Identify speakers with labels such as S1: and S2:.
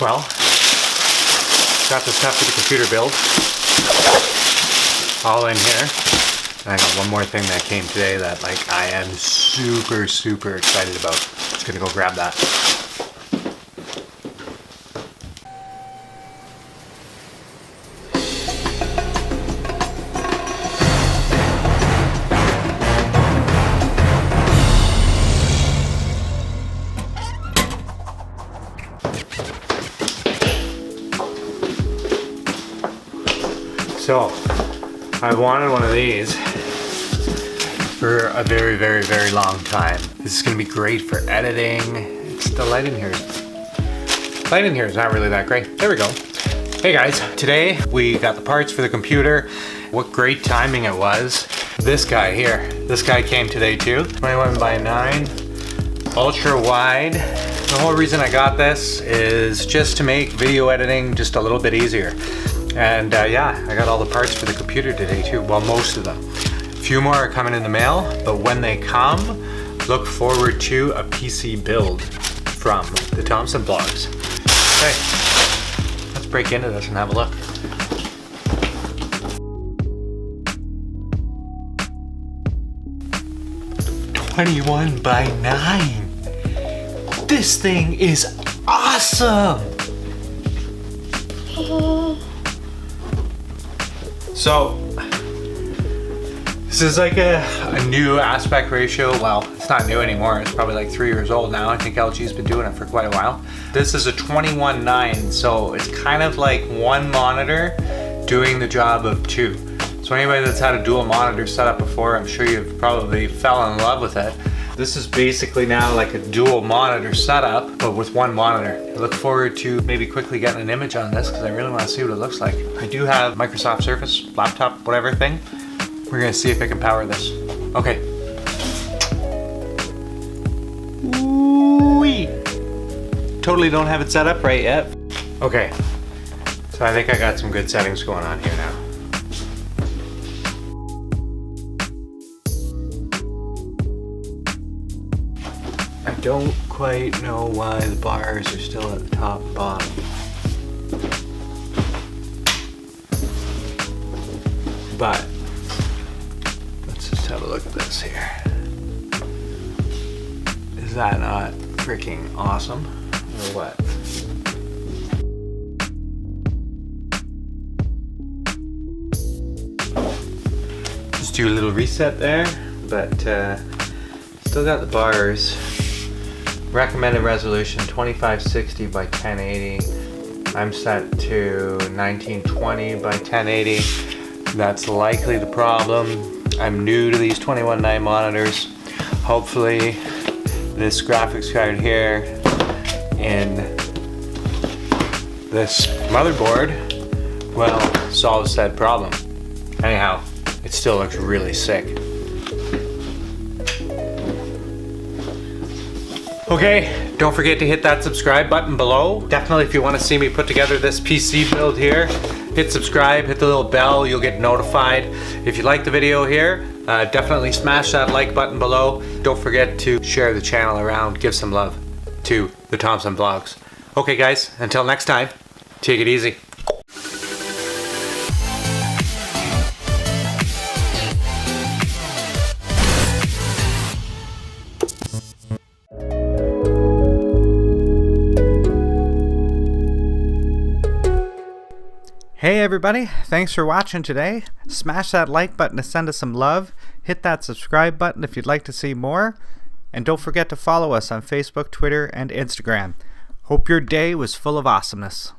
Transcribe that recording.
S1: Well, got the stuff for the computer build all in here. And I got one more thing that came today that like I am super excited about. Just gonna go grab that. So, I wanted one of these for a very long time. This is gonna be great for editing. The light in here is not really that great. There we go. Hey guys, today we got the parts for the computer. What great timing it was. This guy here, this guy came today too. 21:9, ultra wide. The whole reason I got this is just to make video editing just a little bit easier. And yeah, I got all the parts for the computer today too. Well, most of them. A few more are coming in the mail, but when they come, look forward to a PC build from the Thompson vlogs. Okay, let's break into this and have a look. (21:9). This thing is awesome. So, this is like a new aspect ratio. Well, it's not new anymore. It's probably like 3 years old now. I think LG's been doing it for quite a while. This is a 21:9, so it's kind of like one monitor doing the job of two. So anybody that's had a dual monitor setup before, I'm sure you've probably fell in love with it. This is basically now like a dual monitor setup, but with one monitor. I look forward to maybe quickly getting an image on this because I really want to see what it looks like. I do have Microsoft Surface, laptop, whatever thing. We're gonna see if I can power this. Okay. Ooh-wee. Totally don't have it set up right yet. Okay, so I think I got some good settings going on here now. I don't quite know why the bars are still at the top and bottom. But let's just have a look at this here. Is that not freaking awesome? Or what? Just do a little reset there, but still got the bars. Recommended resolution 2560 by 1080. I'm set to 1920 by 1080. That's likely the problem. I'm new to these 21:9 monitors. Hopefully this graphics card here and this motherboard will solve said problem. Anyhow, it still looks really sick. Okay, don't forget to hit that subscribe button below. Definitely if you want to see me put together this PC build here, hit subscribe, hit the little bell, you'll get notified. If you like the video here, definitely smash that like button below. Don't forget to share the channel around, give some love to the Thompson vlogs. Okay guys, until next time, take it easy. Hey everybody, thanks for watching today. Smash that like button to send us some love. Hit that subscribe button if you'd like to see more. And don't forget to follow us on Facebook, Twitter, and Instagram. Hope your day was full of awesomeness.